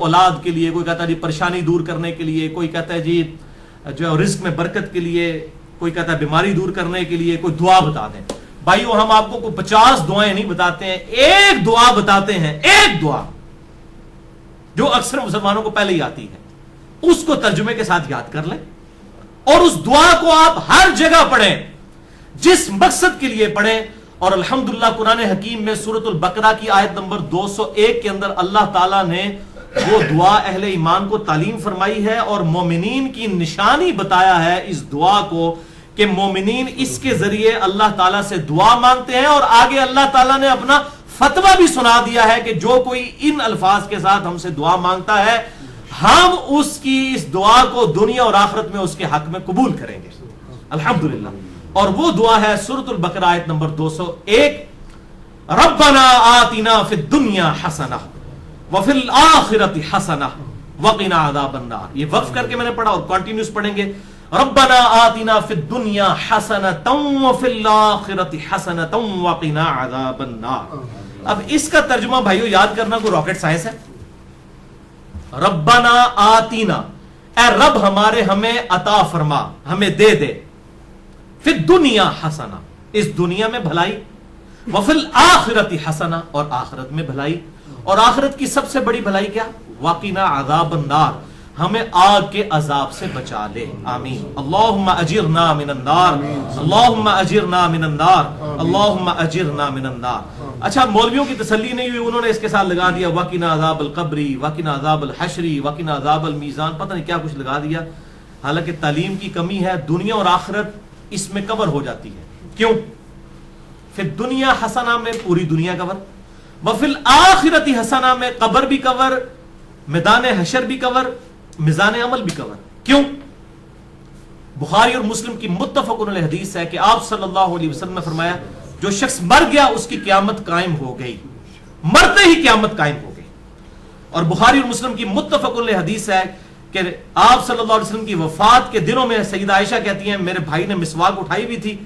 اولاد کے لیے، کوئی کہتا ہے جی پریشانی دور کرنے کے لیے، کوئی کہتا ہے جی جو رزق میں برکت کے لیے، کوئی کہتا ہے بیماری دور کرنے کے لیے، کوئی دعا بتا دیں. بھائیو ہم آپ کو 50 دعائیں نہیں بتاتے ہیں، ایک دعا بتاتے ہیں، ایک دعا جو اکثر مسلمانوں کو پہلے ہی آتی ہے، اس کو ترجمے کے ساتھ یاد کر لیں اور اس دعا کو آپ ہر جگہ پڑھیں جس مقصد کے لیے پڑھیں. اور الحمدللہ قرآن حکیم میں سورۃ البقرہ کی آیت نمبر 201 کے اندر اللہ تعالیٰ نے وہ دعا اہل ایمان کو تعلیم فرمائی ہے اور مومنین کی نشانی بتایا ہے اس دعا کو کہ مومنین اس کے ذریعے اللہ تعالیٰ سے دعا مانگتے ہیں. اور آگے اللہ تعالیٰ نے اپنا فتویٰ بھی سنا دیا ہے کہ جو کوئی ان الفاظ کے ساتھ ہم سے دعا مانگتا ہے ہم اس کی اس دعا کو دنیا اور آخرت میں اس کے حق میں قبول کریں گے. الحمدللہ. اور وہ دعا ہے سورۃ البقرہ آیت نمبر 201، ربنا آتنا فی الدنیا حسنہ وفی الآخرۃ حسنہ وقنا عذاب النار. یہ وقف کر کے میں نے پڑھا اور کنٹینیوس پڑھیں گے. ربنا آتنا فی الدنیا حسنۃ وفی الآخرۃ حسنۃ وقنا عذاب النار. اب اس کا ترجمہ بھائیو یاد کرنا کوئی راکٹ سائنس ہے. ربنا آتینا، اے رب ہمارے ہمیں عطا فرما، ہمیں دے دے، فی الدنیا حسنہ، اس دنیا میں بھلائی، وفی الآخرۃ حسنہ، اور آخرت میں بھلائی. اور آخرت کی سب سے بڑی بھلائی کیا؟ وقنا عذاب النار، ہمیں آگ کے عذاب سے بچا لے. آمین. اللہم اجرنا من النار، اللہم اجرنا من النار، اللہم اجرنا من النار. اچھا مولویوں کی تسلی نہیں ہوئی، انہوں نے اس کے ساتھ لگا دیا وقنا عذاب القبری، وقنا عذاب الحشری، وقنا عذاب المیزان، پتہ نہیں کیا کچھ لگا دیا. حالانکہ تعلیم کی کمی ہے. دنیا اور آخرت اس میں کور ہو جاتی ہے. کیوں؟ پھر دنیا حسنہ میں پوری دنیا کور، وفی الآخرۃ حسنہ میں قبر بھی کور، میدان حشر بھی کور، میزان عمل بھی کور. کیوں؟ بخاری اور مسلم کی متفق علیہ حدیث ہے کہ آپ صلی اللہ علیہ وسلم نے فرمایا جو شخص مر گیا اس کی قیامت قائم ہو گئی، مرتے ہی قیامت قائم ہو گئی. اور بخاری اور مسلم کی متفق علیہ حدیث ہے کہ آپ صلی اللہ علیہ وسلم کی وفات کے دنوں میں سیدہ عائشہ کہتی ہیں میرے بھائی نے مسواک اٹھائی ہوئی تھی،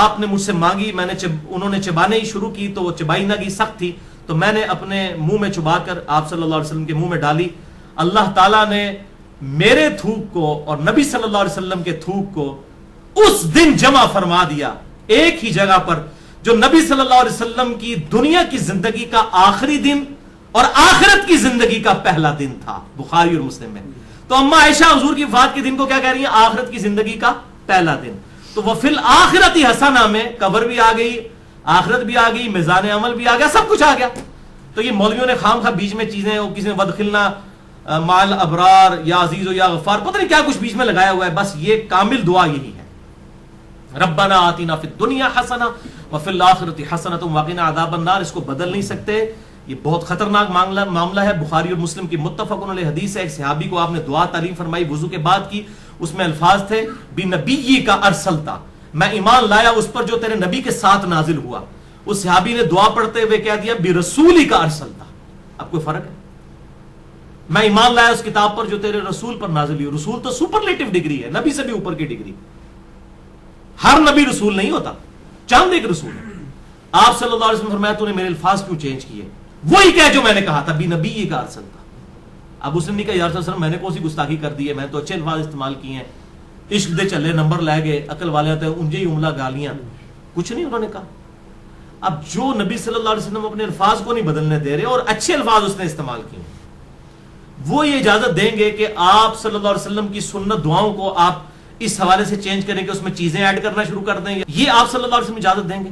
آپ نے مجھ سے مانگی، میں نے انہوں نے چبانے ہی شروع کی تو وہ چبائی نہ گئی، سخت تھی، تو میں نے اپنے منہ میں چبا کر آپ صلی اللہ علیہ وسلم کے منہ میں ڈالی. اللہ تعالیٰ نے میرے تھوک کو اور نبی صلی اللہ علیہ وسلم کے تھوک کو اس دن جمع فرما دیا ایک ہی جگہ پر جو نبی صلی اللہ علیہ وسلم کی دنیا کی زندگی کا آخری دن اور آخرت کی زندگی کا پہلا دن تھا. بخاری اور مسلم میں. تو اما عائشہ حضور کی وفات کے دن کو کیا کہہ رہی ہیں؟ آخرت کی زندگی کا پہلا دن. تو وہ فی الآخرۃ حسنہ میں قبر بھی آ گئی، آخرت بھی آ گئی، میزان عمل بھی آ گیا، سب کچھ آ گیا. تو یہ مولویوں نے خام خواہ بیچ میں چیزیں، کسی نے ودخلنا مال ابرار یا عزیز و یا غفار، پتہ نہیں کیا کچھ بیچ میں لگایا ہوا ہے. بس یہ کامل دعا یہی ہے، ربنا آتنا فی الدنیا حسنہ وفی الآخرۃ حسنۃ وقنا عذاب النار. اس کو بدل نہیں سکتے، یہ بہت خطرناک معاملہ ہے. بخاری اور مسلم کی متفق علیہ حدیث ہے. ایک صحابی کو آپ نے دعا تعلیم فرمائی وضو کے بعد کی، اس میں الفاظ تھے بنبی کا ارسلتا، میں ایمان لایا اس پر جو تیرے نبی کے ساتھ نازل ہوا. اس صحابی نے دعا پڑھتے ہوئے کہہ دیا برسولی کا ارسلتا. اب کوئی فرق ہے؟ میں ایمان لایا اس کتاب پر جو تیرے رسول پر نازل ہوئی. رسول تو سپرلیٹو ڈگری ہے، نبی سے بھی اوپر کی ڈگری. ہر نبی رسول نہیں ہوتا، چاند ایک رسول ہے. آپ صلی اللہ علیہ وسلم فرمایا تو نے میرے الفاظ کیوں چینج کیے؟ وہی کہہ جو میں نے کہا تھا بنبی کا ارسلتا. اب اس نے کہا یا رسول اللہ میں نے کون سی گستاخی کر دی ہے، میں تو اچھے الفاظ استعمال کیے ہیں، عشق دے چلے نمبر لے گئے، عقل والے ہوتے ہیں انجے ہی عملہ گالیاں، کچھ نہیں انہوں نے کہا. اب جو نبی صلی اللہ علیہ وسلم اپنے الفاظ کو نہیں بدلنے دے رہے اور اچھے الفاظ اس نے استعمال کیے، وہ یہ اجازت دیں گے کہ آپ صلی اللہ علیہ وسلم کی سنت دعاؤں کو آپ اس حوالے سے چینج کریں کہ اس میں چیزیں ایڈ کرنا شروع کر دیں، یہ آپ صلی اللہ علیہ وسلم اجازت دیں گے؟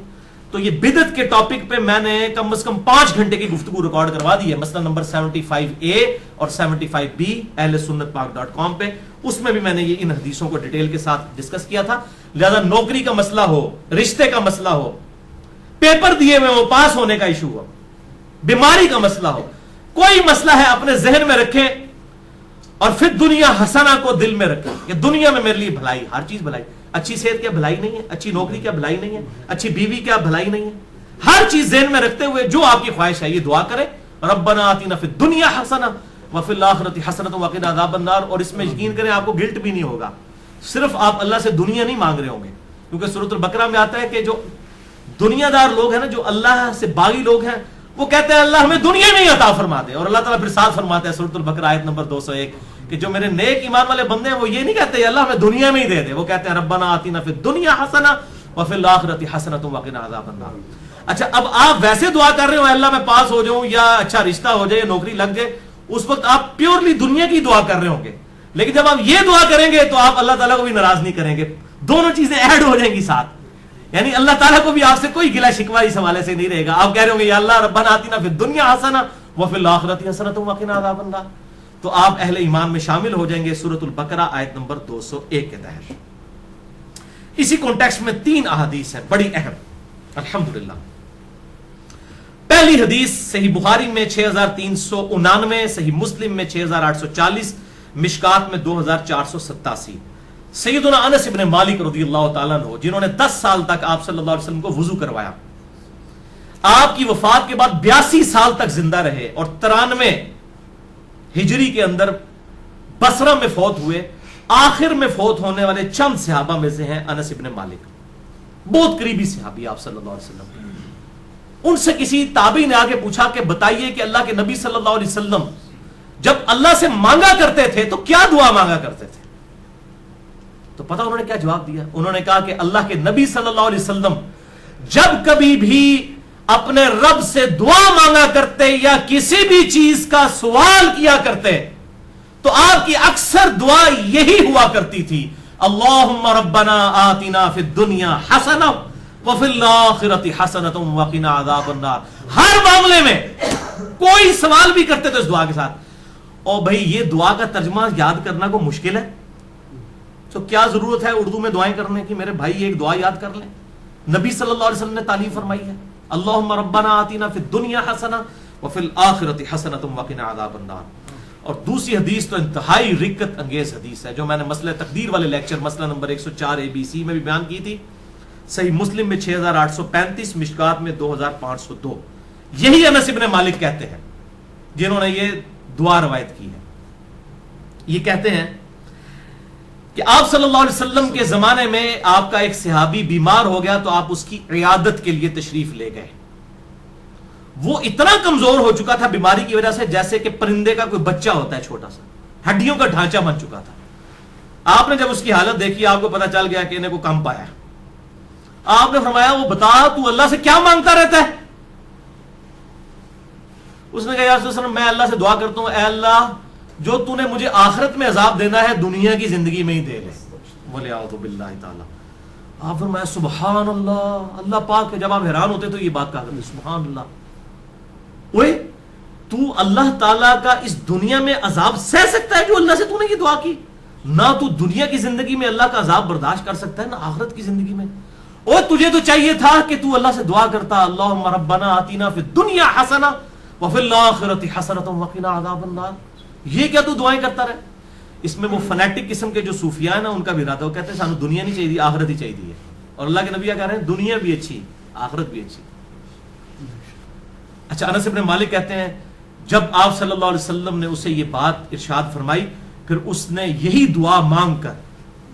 تو یہ بدعت کے ٹاپک پہ میں نے کم از کم 5 گھنٹے کی گفتگو ریکارڈ کروا دی ہے، مسئلہ نمبر 75A اور 75B اہل سنت پاک.com پہ. اس میں بھی میں نے یہ ان حدیثوں کو ڈیٹیل کے ساتھ ڈسکس کیا تھا. لہذا نوکری کا مسئلہ ہو، رشتے کا مسئلہ ہو، پیپر دیے ہوئے ہو، پاس ہونے کا ایشو ہو، بیماری کا مسئلہ ہو، کوئی مسئلہ ہے اپنے ذہن میں رکھیں اور پھر دنیا حسنہ کو دل میں رکھیں کہ دنیا میں میرے لیے بھلائی، ہر چیز بھلائی. اچھی صحت کیا بھلائی نہیں ہے؟ اچھی نوکری کیا بھلائی نہیں ہے؟ اچھی بیوی کیا بھلائی نہیں ہے؟ ہر چیز ذہن میں رکھتے ہوئے جو آپ کی خواہش ہے یہ دعا کریں ربنا آتنا فی الدنیا حسنہ وفی الآخرۃ حسنۃ وقنا عذاب النار. اور اس میں یقین کریں آپ کو گلٹ بھی نہیں ہوگا. صرف آپ اللہ سے دنیا نہیں مانگ رہے ہوں گے، کیونکہ سورۃ البقرہ میں آتا ہے کہ جو دنیا دار لوگ ہیں نا، جو اللہ سے باغی لوگ ہیں، وہ کہتے ہیں اللہ ہمیں دنیا میں ہی عطا فرما دے. اور اللہ تعالیٰ پھر ساتھ فرماتے ہیں سورۃ البقرہ آیت نمبر 201 کہ جو میرے نیک ایمان والے بندے ہیں وہ یہ نہیں کہتے اللہ ہمیں دنیا میں ہی دے دے, وہ کہتے ہیں ربنا آتنا فی الدنیا حسنہ وفی الآخرۃ حسنۃ وقنا عذاب النار. اچھا اب آپ ویسے دعا کر رہے ہو اللہ میں پاس ہو جاؤں یا اچھا رشتہ ہو جائے, نوکری لگ جائے, اس وقت آپ پیورلی دنیا کی دعا کر رہے ہوں گے. لیکن جب آپ یہ دعا کریں گے تو آپ اللہ تعالیٰ کو بھی ناراض نہیں کریں گے, دونوں چیزیں ایڈ ہو جائیں گی ساتھ. یعنی اللہ تعالیٰ کو بھی آپ سے کوئی گلہ شکوہ اس حوالے سے نہیں رہے گا. آپ کہہ رہے ہوں گے یا اللہ ربنا آتنا فی الدنیا حسنہ وفی الآخرۃ حسنۃ وقنا عذاب النار, تو آپ اہل ایمان میں شامل ہو جائیں گے سورۃ البقرہ آیت نمبر 201 کے تحت. اسی کانٹیکسٹ میں 3 احادیث ہیں بڑی اہم الحمدللہ. پہلی حدیث صحیح بخاری میں 6399, صحیح مسلم میں 6840, مشکات میں 2487. سیدنا انس ابن مالک رضی اللہ تعالیٰ عنہ جنہوں نے 10 سال تک آپ صلی اللہ علیہ وسلم کو وضو کروایا, آپ کی وفات کے بعد 82 سال تک زندہ رہے اور 93 ہجری کے اندر بصرہ میں فوت ہوئے. آخر میں فوت ہونے والے چند صحابہ میں سے ہیں انس ابن مالک, بہت قریبی صحابی آپ صلی اللہ علیہ وسلم. ان سے کسی تابعی نے آگے پوچھا کہ بتائیے کہ اللہ کے نبی صلی اللہ علیہ وسلم جب اللہ سے مانگا کرتے تھے تو کیا دعا مانگا کرتے تھے؟ تو پتہ انہوں نے کیا جواب دیا؟ انہوں نے کہا کہ اللہ کے نبی صلی اللہ علیہ وسلم جب کبھی بھی اپنے رب سے دعا مانگا کرتے یا کسی بھی چیز کا سوال کیا کرتے تو آپ کی اکثر دعا یہی ہوا کرتی تھی, اللہم ربنا آتنا فی الدنیا حسنہ وفی الآخرۃ حسنۃ وقنا عذاب النار. ہر معاملے میں کوئی سوال بھی کرتے تو اس دعا کے ساتھ. اور بھائی یہ دعا کا ترجمہ یاد کرنا کو مشکل ہے تو کیا ضرورت ہے اردو میں دعائیں کرنے کی؟ میرے بھائی ایک دعا یاد کر لیں, نبی صلی اللہ علیہ وسلم نے تعلیم فرمائی ہے, اللہم ربنا آتنا فی الدنیا حسنہ وفی الآخرۃ حسنۃ وقنا عذاب النار. اور دوسری حدیث تو انتہائی رکت انگیز حدیث ہے جو میں نے مسئلہ تقدیر والے لیکچر مسئلہ نمبر 104 ABC میں بھی بیان کی تھی. صحیح مسلم میں 6835, مشکات میں 2502. یہی انس ابن مالک کہتے ہیں جنہوں نے یہ دعا روایت کی ہے. یہ کہتے ہیں کہ آپ صلی اللہ علیہ وسلم کے زمانے میں آپ کا ایک صحابی بیمار ہو گیا تو آپ اس کی عیادت کے لیے تشریف لے گئے. وہ اتنا کمزور ہو چکا تھا بیماری کی وجہ سے جیسے کہ پرندے کا کوئی بچہ ہوتا ہے چھوٹا سا, ہڈیوں کا ڈھانچہ بن چکا تھا. آپ نے جب اس کی حالت دیکھی آپ کو پتا چل گیا کہ انہیں کو کم پایا. آپ نے فرمایا وہ بتا تو اللہ سے کیا مانگتا رہتا ہے؟ اس نے کہا یا رسول اللہ میں اللہ سے دعا کرتا ہوں اے اللہ جو تو نے مجھے آخرت میں عذاب دینا ہے دنیا کی زندگی میں ہی دے لے. بولے اعوذ باللہ تعالی. آپ فرمایا سبحان اللہ, اللہ پاک. جب آپ حیران ہوتے تو یہ بات کہا کرتے سبحان اللہ. اوے تو اللہ تعالیٰ کا اس دنیا میں عذاب سہ سکتا ہے جو اللہ سے تو نے یہ دعا کی؟ نہ تو دنیا کی زندگی میں اللہ کا عذاب برداشت کر سکتا ہے نہ آخرت کی زندگی میں. اور تجھے تو چاہیے تھا کہ تو اللہ سے دعا کرتا اللہم ربنا آتنا فی الدنیا حسنہ وفی الآخرۃ حسنۃ وقنا عذاب النار. یہ کیا تو دعائیں کرتا رہے؟ اس میں وہ فنیٹک قسم کے جو صوفیاء ہیں نا ان کا بھی ارادہ, وہ کہتے ہیں سانو دنیا نہیں چاہیے آخرت ہی چاہیے. اور اللہ کے نبی کہہ رہے ہیں دنیا بھی اچھی آخرت بھی اچھی. اچھا انس ابن مالک کہتے ہیں جب آپ صلی اللہ علیہ وسلم نے اسے یہ بات ارشاد فرمائی پھر اس نے یہی دعا مانگ کر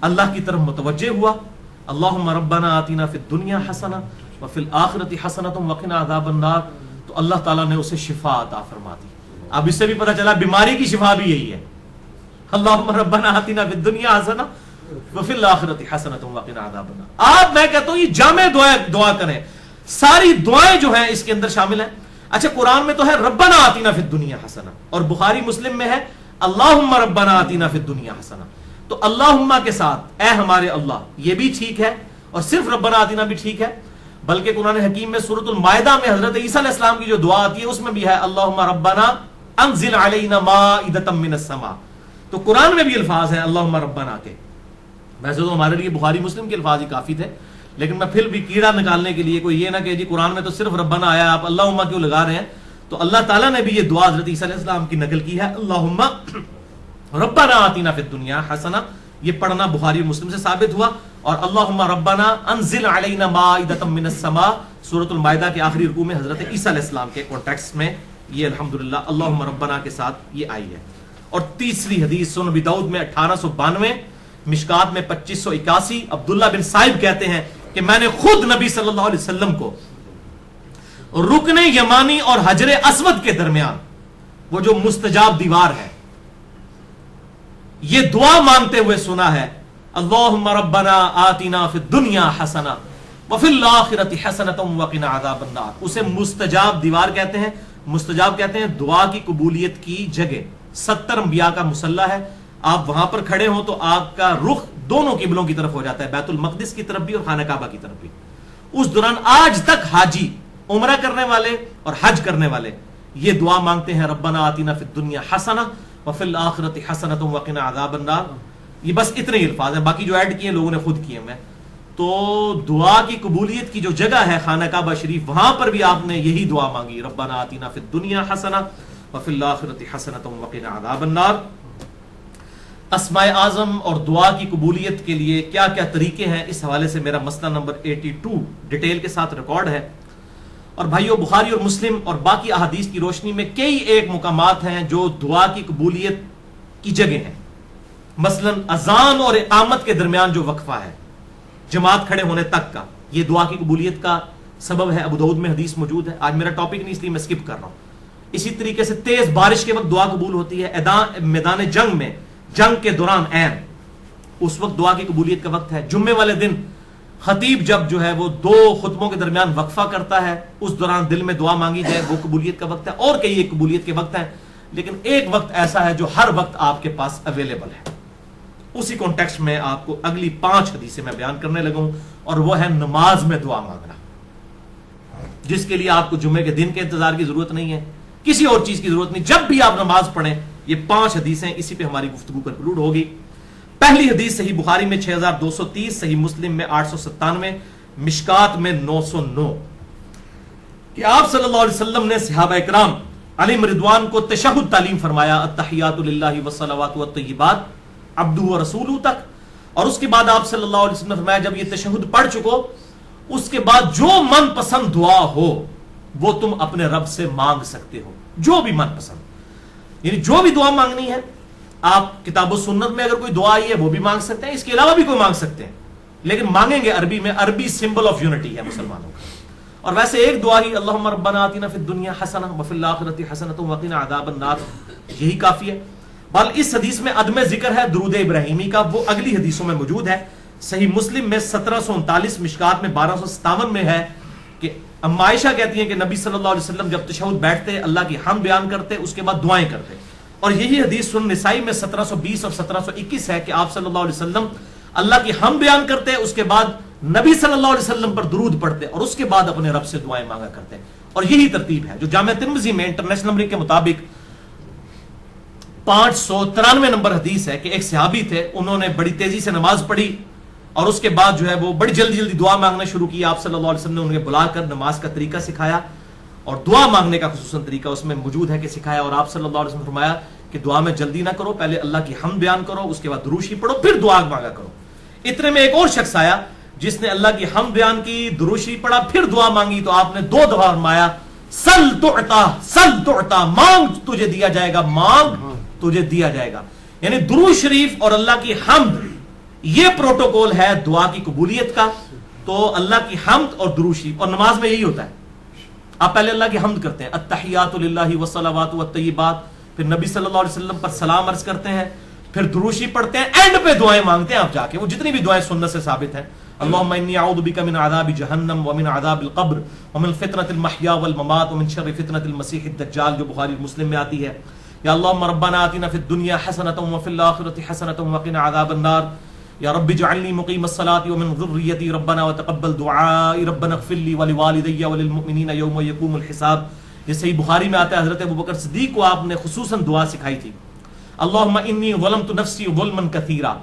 اللہ کی طرف متوجہ ہوا, اللہم ربنا آتنا فی الدنیا حسنہ وفی الآخرۃ حسنۃ وقنا عذاب النار. تو اللہ تعالیٰ نے اسے شفا عطا فرما دی. اب اس سے بھی پتہ چلا بیماری کی شفا بھی یہی ہے, اللہم ربنا آتنا فی الدنیا حسنہ وفی الآخرۃ حسنۃ وقنا عذاب النار. آپ میں کہتا ہوں یہ جامع دعا کریں, ساری دعائیں جو ہیں اس کے اندر شامل ہیں. اچھا قرآن میں تو ہے ربنا آتنا فی الدنیا حسنہ اور بخاری مسلم میں ہے اللہم ربنا آتنا فی الدنیا حسنہ. تو اللہم کے ساتھ اے ہمارے اللہ یہ بھی ٹھیک ہے اور صرف ربنا آتنا بھی ٹھیک ہے, بلکہ قرآن حکیم میں سورۃ المائدہ میں حضرت عیسیٰ علیہ السلام کی جو دعا آتی ہے اس میں بھی ہے اللہم ربنا انزل علینا مائدۃ من السماء. تو قرآن میں بھی الفاظ ہیں اللہم ربنا کے. ویسے تو ہمارے لیے بخاری مسلم کے الفاظ ہی کافی تھے, لیکن میں پھر بھی کیڑا نکالنے کے لیے کوئی یہ نہ کہ جی قرآن میں تو صرف ربنا آیا آپ اللہم کیوں لگا رہے ہیں. تو اللہ تعالیٰ نے بھی یہ دعا حضرت عیسیٰ علیہ السلام کی نقل کی ہے اللہم ربنا آتنا فی الدنیا حسنہ. یہ پڑھنا بخاری مسلم سے ثابت ہوا. اور اللہم ربنا انزل علینا مائدۃ من السماء سورۃ المائدہ کے آخری رکوع میں حضرت عیسیٰ علیہ السلام کے کانٹیکسٹ میں یہ الحمدللہ اللہم ربنا کے ساتھ یہ آئی ہے. اور تیسری حدیث سنن ابی داؤد میں 1892, مشکات میں 2581, عبداللہ بن صائب کہتے ہیں کہ میں نے خود نبی صلی اللہ علیہ وسلم کو رکن یمانی اور حجر اسود کے درمیان وہ جو مستجاب دیوار ہے، یہ دعا مانگتے ہوئے سنا ہے، اللہم ربنا آتنا فی الدنیا حسنہ وفی الآخرۃ حسنۃ وقنا عذاب النار. اسے مستجاب دیوار کہتے ہیں. مستجاب کہتے ہیں دعا کی قبولیت کی جگہ. 70 انبیاء کا مصلی ہے، آپ وہاں پر کھڑے ہوں تو آپ کا رخ دونوں قبلوں کی طرف ہو جاتا ہے، بیت المقدس کی طرف بھی اور خانہ کعبہ کی طرف بھی. اس دوران آج تک حاجی، عمرہ کرنے والے اور حج کرنے والے یہ دعا مانگتے ہیں، ربنا آتنا فی الدنیا حسنہ وفی الآخرۃ حسنۃ وقنا عذاب النار. یہ بس اتنے ہی الفاظ ہیں، باقی جو ایڈ کیے لوگوں نے خود کیے. میں تو دعا کی قبولیت کی جو جگہ ہے خانہ کعبہ شریف، وہاں پر بھی آپ نے یہی دعا مانگی، ربنا آتنا فی الدنیا حسنہ وفی الآخرۃ حسنۃ وقنا عذاب النار. اسماء اعظم اور دعا کی قبولیت کے لیے کیا کیا طریقے ہیں، اس حوالے سے میرا مسئلہ نمبر 82 ڈیٹیل کے ساتھ ریکارڈ ہے. اور بھائیو، بخاری اور مسلم اور باقی احادیث کی روشنی میں کئی ایک مقامات ہیں جو دعا کی قبولیت کی جگہ ہیں. مثلا اذان اور اقامت کے درمیان جو وقفہ ہے جماعت کھڑے ہونے تک کا، یہ دعا کی قبولیت کا سبب ہے. ابو داؤد میں حدیث موجود ہے. آج میرا ٹاپک نہیں اس لیے میں سکپ کر رہا ہوں. اسی طریقے سے تیز بارش کے وقت دعا قبول ہوتی ہے. میدان جنگ میں، جنگ کے دوران اس وقت دعا کی قبولیت کا وقت ہے. جمعے والے دن خطیب جب جو ہے وہ 2 خطبوں کے درمیان وقفہ کرتا ہے، اس دوران دل میں دعا مانگی جائے، وہ قبولیت کا وقت ہے. اور کئی ایک قبولیت کے وقت ہیں، لیکن ایک وقت ایسا ہے جو ہر وقت آپ کے پاس اویلیبل ہے. اسی کانٹیکسٹ میں آپ کو اگلی 5 حدیثیں میں بیان کرنے لگا ہوں، اور وہ ہے نماز میں دعا مانگنا، جس کے لیے آپ کو جمعے کے دن کے انتظار کی ضرورت نہیں ہے، کسی اور چیز کی ضرورت نہیں. جب بھی آپ نماز پڑھیں، یہ 5 حدیثیں اسی پہ ہماری گفتگو کنکلوڈ ہوگی. پہلی حدیث صحیح بخاری میں 6230، صحیح مسلم میں 897، مشکات میں 909، کہ آپ صلی اللہ علیہ وسلم نے صحابہ اکرام علیہم رضوان کو تشہد تعلیم فرمایا، التحیات للہ والصلوات والطیبات عبدہ ورسولہ تک. اور اس کے بعد آپ صلی اللہ علیہ وسلم نے فرمایا جب یہ تشہد پڑھ چکو، اس کے بعد جو من پسند دعا ہو وہ تم اپنے رب سے مانگ سکتے ہو، جو بھی من پسند، یعنی جو بھی دعا مانگنی ہے. آپ کتاب و سنت میں اگر کوئی دعا آئی ہے وہ بھی مانگ سکتے ہیں، اس کے علاوہ بھی کوئی مانگ سکتے ہیں، لیکن مانگیں گے عربی میں. عربی سمبل آف یونٹی ہے مسلمانوں کا. اور ویسے ایک دعا ہی اللہم ربنا آتنا فی الدنیا حسنہ وفی الآخرۃ حسنۃ وقنا عذاب النار، یہی کافی ہے. بل اس حدیث میں عدم ذکر ہے درود ابراہیمی کا، وہ اگلی حدیثوں میں موجود ہے. صحیح مسلم میں 1739، مشکات میں 1257 میں ہے کہ اما عائشہ کہتی ہیں کہ نبی صلی اللہ علیہ وسلم جب تشہد بیٹھتے اللہ کی حمد بیان کرتے، اس کے بعد دعائیں کرتے. اور یہی حدیث سنن نسائی میں 1720 اور 1721 ہے کہ آپ صلی اللہ علیہ وسلم اللہ کی حمد بیان کرتے، اس کے بعد نبی صلی اللہ علیہ وسلم پر درود پڑھتے، اور اس کے بعد اپنے رب سے دعائیں مانگا کرتے. اور یہی ترتیب ہے جو جامع ترمذی میں انٹرنیشنل نمبر کے مطابق 593 نمبر حدیث ہے کہ ایک صحابی تھے، انہوں نے بڑی تیزی سے نماز پڑھی اور اس کے بعد جو ہے وہ بڑی جلدی جلدی دعا مانگنا شروع کی. آپ صلی اللہ علیہ وسلم نے انہیں بلا کر نماز کا طریقہ سکھایا، اور دعا مانگنے کا خصوصاً طریقہ اس میں موجود ہے کہ سکھایا. اور آپ صلی اللہ علیہ وسلم نے فرمایا کہ دعا میں جلدی نہ کرو، پہلے اللہ کی حمد بیان کرو، اس کے بعد درود شریف پڑھو، پھر دعا مانگا کرو. اتنے میں ایک اور شخص آیا جس نے اللہ کی حمد بیان کی، درود شریف پڑھا، پھر دعا مانگی. تو آپ نے 2 دفعہ فرمایا سل تعطا، سل تعطا، مانگ تجھے دیا جائے گا، مانگ تجھے دیا جائے گا. یعنی درود شریف اور اللہ کی حمد، یہ پروٹوکول ہے دعا کی قبولیت کا. تو اللہ کی حمد اور درود شریف، اور نماز میں یہی ہوتا ہے، آپ پہلے اللہ کی حمد کرتے ہیں، التحیات للہ والصلوات والطیبات، پھر نبی صلی اللہ علیہ وسلم پر سلام عرض کرتے ہیں، پھر درود شریف پڑھتے ہیں، اینڈ پہ دعائیں مانگتے ہیں. آپ جا کے وہ جتنی بھی دعائیں سنت سے ثابت ہیں، اللہم انی اعوذ بک من عذاب جہنم ومن عذاب القبر ومن فتنة المحیا والممات ومن شر فتنة المسیح الدجال، جو بخاری مسلم میں آتی ہے. یا اللہم ربنا آتنا فی الدنیا حسنۃ وفی الآخرۃ حسنۃ وقنا عذاب النار. یا رب اجعلنی مقیم الصلاۃ ومن ذریتی ربنا وتقبل دعائی ربنا اغفر لی ولوالدی وللمؤمنین یوم یقوم الحساب. یہ صحیح بخاری میں آتا ہے، حضرت ابوبکر صدیق کو آپ نے خصوصاً دعا سکھائی تھی، اللہم انی ظلمت نفسی ظلما کثیرا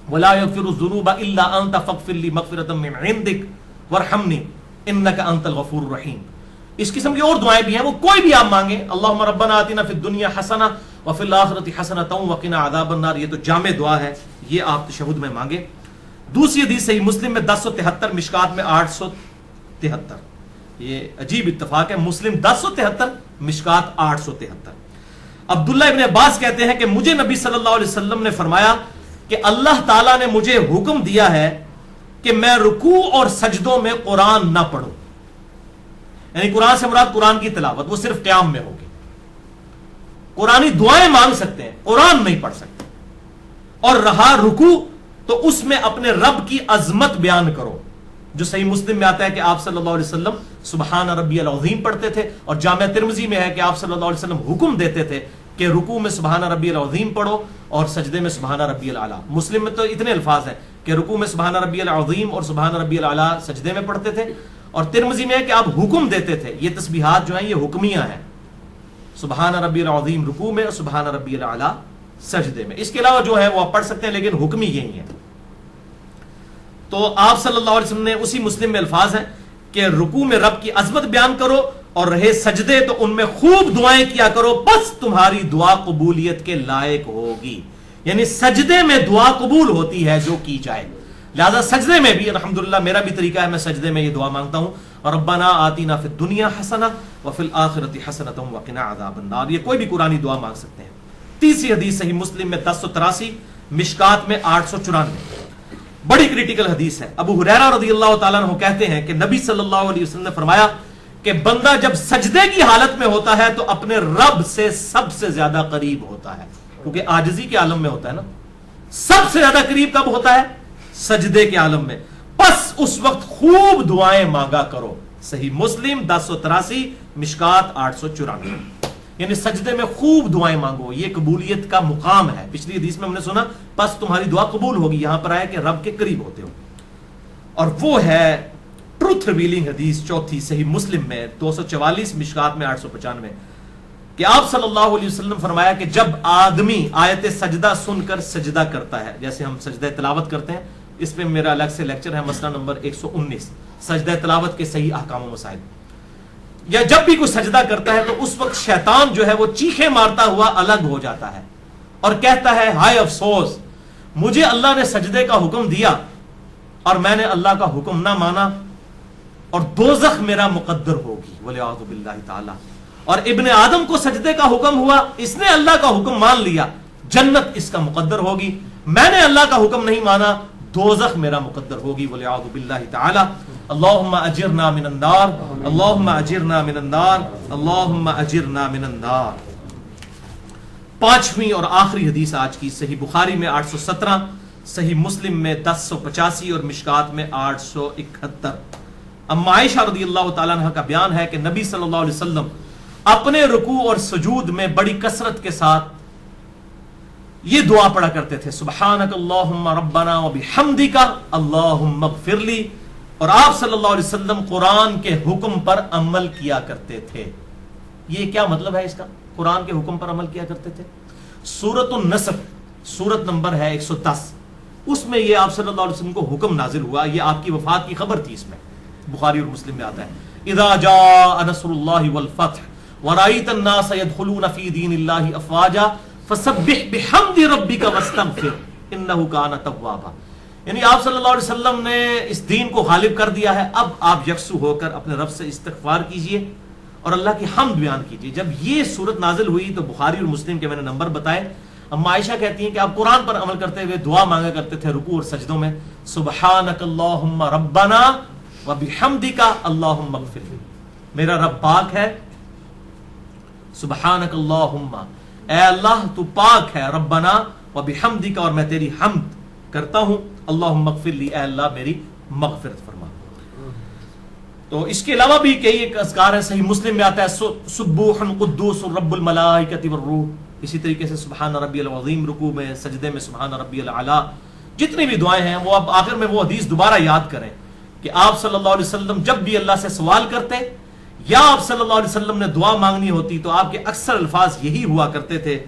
ولا یغفر الذنوب الا انت فاغفر لی مغفرۃ من عندک وارحمنی انک انت الغفور الرحیم. اس قسم کی اور دعائیں بھی ہیں، وہ کوئی بھی آپ مانگیں. اللہم ربنا آتنا فی الدنیا حسنہ وفی الآخرۃ حسنۃ وقنا عذاب النار، یہ تو جامع دعا ہے، یہ آپ تشہد میں مانگیں. دوسری حدیث صحیح مسلم میں 1073، مشکات میں 873. یہ عجیب اتفاق ہے، مسلم 1073، مشکات 873. عبداللہ ابن عباس کہتے ہیں کہ مجھے نبی صلی اللہ علیہ وسلم نے فرمایا کہ اللہ تعالیٰ نے مجھے حکم دیا ہے کہ میں رکوع اور سجدوں میں قرآن نہ پڑھوں. یعنی قرآن سے مراد قرآن کی تلاوت، وہ صرف قیام میں ہوگی. قرآنی دعائیں مانگ سکتے ہیں، قرآن نہیں پڑھ سکتے. اور رہا رکوع تو اس میں اپنے رب کی عظمت بیان کرو، جو صحیح مسلم میں آتا ہے کہ آپ صلی اللہ علیہ وسلم سبحان ربی العظیم پڑھتے تھے، اور جامع ترمذی میں ہے کہ آپ صلی اللہ علیہ وسلم حکم دیتے تھے کہ رکوع میں سبحان ربی العظیم پڑھو اور سجدے میں سبحان ربی الاعلیٰ. مسلم میں تو اتنے الفاظ ہیں کہ رکوع میں سبحان ربی العظیم اور سبحان ربی الاعلیٰ سجدے میں پڑھتے تھے، اور ترمذی میں ہے کہ آپ حکم دیتے تھے. یہ تسبیحات جو ہیں یہ حکمیہ ہیں، سبحان ربی العظیم رکوع میں اور سبحان ربی الاعلیٰ سجدے میں. اس کے علاوہ جو ہے وہ آپ پڑھ سکتے ہیں، لیکن حکمی یہی ہے. تو آپ صلی اللہ علیہ وسلم نے اسی مسلم میں الفاظ ہیں کہ رکوع میں رب کی عظمت بیان کرو، اور رہے سجدے تو ان میں خوب دعائیں کیا کرو، بس تمہاری دعا قبولیت کے لائق ہوگی. یعنی سجدے میں دعا قبول ہوتی ہے جو کی جائے. لہذا سجدے میں بھی الحمدللہ میرا بھی طریقہ ہے، میں سجدے میں یہ دعا مانگتا ہوں، ربنا آتینا فی الدنیا حسنہ وفی الآخرۃ حسنۃ وقنا عذاب النار. یہ کوئی بھی قرآنی دعا مانگ سکتے ہیں. تیسری حدیث صحیح مسلم میں 1083، مشکات میں 894، بڑی کریٹیکل حدیث ہے. ابو ہریرہ رضی اللہ تعالیٰ عنہ کہتے ہیں کہ نبی صلی اللہ علیہ وسلم نے فرمایا کہ بندہ جب سجدے کی حالت میں ہوتا ہے تو اپنے رب سے سب سے زیادہ قریب ہوتا ہے، کیونکہ عاجزی کے عالم میں ہوتا ہے نا. سب سے زیادہ قریب کب ہوتا ہے؟ سجدے کے عالم میں. بس اس وقت خوب دعائیں مانگا کرو. صحیح مسلم 1083، مشکات 894. یعنی سجدے میں خوب دعائیں مانگو، یہ قبولیت کا مقام ہے. پچھلی حدیث میں ہم نے سنا بس تمہاری دعا قبول ہوگی، یہاں پر آیا کہ رب کے قریب ہوتے ہو. اور وہ ہے ٹروتھ ریویلنگ حدیث چوتھی صحیح مسلم میں 244، مشکات میں 895، کہ آپ صلی اللہ علیہ وسلم فرمایا کہ جب آدمی آیت سجدہ سن کر سجدہ کرتا ہے، جیسے ہم سجدہ تلاوت کرتے ہیں، اس پہ میرا الگ سے لیکچر ہے، مسئلہ نمبر 119، سجدہ تلاوت کے صحیح احکام و مسائل. یا جب بھی کوئی سجدہ کرتا ہے تو اس وقت شیطان جو ہے وہ چیخیں مارتا ہوا الگ ہو جاتا ہے اور کہتا ہے ہائے افسوس، مجھے اللہ نے سجدے کا حکم دیا اور میں نے اللہ کا حکم نہ مانا، اور دوزخ میرا مقدر ہوگی وَلِعَوْذُ بِاللَّهِ تعالی. اور ابن آدم کو سجدے کا حکم ہوا، اس نے اللہ کا حکم مان لیا، جنت اس کا مقدر ہوگی. میں نے اللہ کا حکم نہیں مانا، دوزخ میرا مقدر ہوگی وَلِعَوْذُ بِاللَّهِ تعالی. اللہم اجرنا من النار، اللہم اجرنا من النار، اللہم اجرنا من النار. پانچویں اور آخری حدیث آج کی صحیح بخاری میں 817، صحیح مسلم میں 1085 اور مشکات میں 871. اما عائشہ رضی اللہ تعالیٰ عنہ کا بیان ہے کہ نبی صلی اللہ علیہ وسلم اپنے رکوع اور سجود میں بڑی کثرت کے ساتھ یہ دعا پڑھا کرتے تھے، سبحانک اللہم ربنا وبحمدک اللہم اغفر لی. اور آپ صلی اللہ علیہ وسلم قرآن کے حکم پر عمل کیا کرتے تھے. یہ کیا مطلب ہے اس کا؟ قرآن کے حکم پر عمل کیا کرتے تھے. سورۃ النصر سورت نمبر ہے 110، اس میں یہ آپ صلی اللہ علیہ وسلم کو حکم نازل ہوا. یہ آپ کی وفات کی خبر تھی، اس میں بخاری اور مسلم میں آتا ہے اذا جاء نصر اللہ والفتح ورأیت الناس يدخلون فی دین اللہ افواجا فسبح بحمد ربک واستغفر انہ کان توابا. یعنی آپ صلی اللہ علیہ وسلم نے اس دین کو غالب کر دیا ہے، اب آپ یکسو ہو کر اپنے رب سے استغفار کیجئے اور اللہ کی حمد بیان کیجئے. جب یہ صورت نازل ہوئی تو بخاری اور مسلم کے میں نے نمبر بتائے. اما عائشہ کہتی ہیں کہ آپ قرآن پر عمل کرتے ہوئے دعا مانگا کرتے تھے رکوع اور سجدوں میں، سبحانک اللہم ربنا وبحمدک اللہم اغفر لی. میرا رب پاک ہے، سبحانک اللہم، اے اللہ تو پاک ہے، ربنا وبحمدک، اور میں تیری حمد کرتا ہوں، اللہم اغفر لی، اے اللہ میری مغفرت فرما. تو اس کے علاوہ بھی کئی ایک اذکار ہیں. صحیح مسلم میں آتا ہے سبوح قدوس رب الملائکۃ والروح. اسی طریقے سے سبحان ربی العظیم رکوع میں، سجدے میں سبحان ربی الاعلیٰ. جتنی بھی دعائیں ہیں وہ اب آخر میں وہ حدیث دوبارہ یاد کریں کہ آپ صلی اللہ علیہ وسلم جب بھی اللہ سے سوال کرتے یا آپ صلی اللہ علیہ وسلم نے دعا مانگنی ہوتی تو آپ کے اکثر الفاظ یہی ہوا کرتے تھے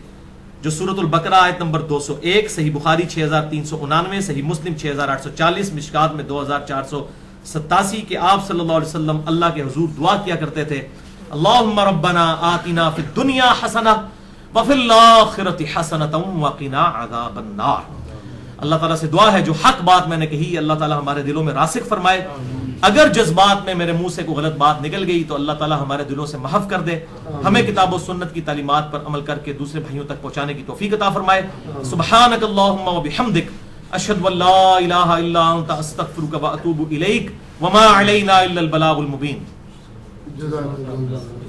جو سورۃ البقرہ آیت نمبر 201، صحیح بخاری 6399، صحیح مسلم 6840، مشکات میں 2487، کہ آپ صلی اللہ علیہ وسلم اللہ کے حضور دعا کیا کرتے تھے اللہم ربنا آتنا فی الدنیا حسنہ وفی الآخرۃ حسنۃ وقنا عذاب النار. اللہ تعالیٰ سے دعا ہے جو حق بات میں نے کہی اللہ تعالیٰ ہمارے دلوں میں راسخ فرمائے. اگر جذبات میں میرے منہ سے کوئی غلط بات نکل گئی تو اللہ تعالیٰ ہمارے دلوں سے محف کر دے. ہمیں کتاب و سنت کی تعلیمات پر عمل کر کے دوسرے بھائیوں تک پہنچانے کی توفیق عطا فرمائے. سبحانک اللہم وبحمدک اشہد ان لا الہ الا انت استغفرک واتوب الیک وما علینا الا البلاغ المبین. جزاک اللہ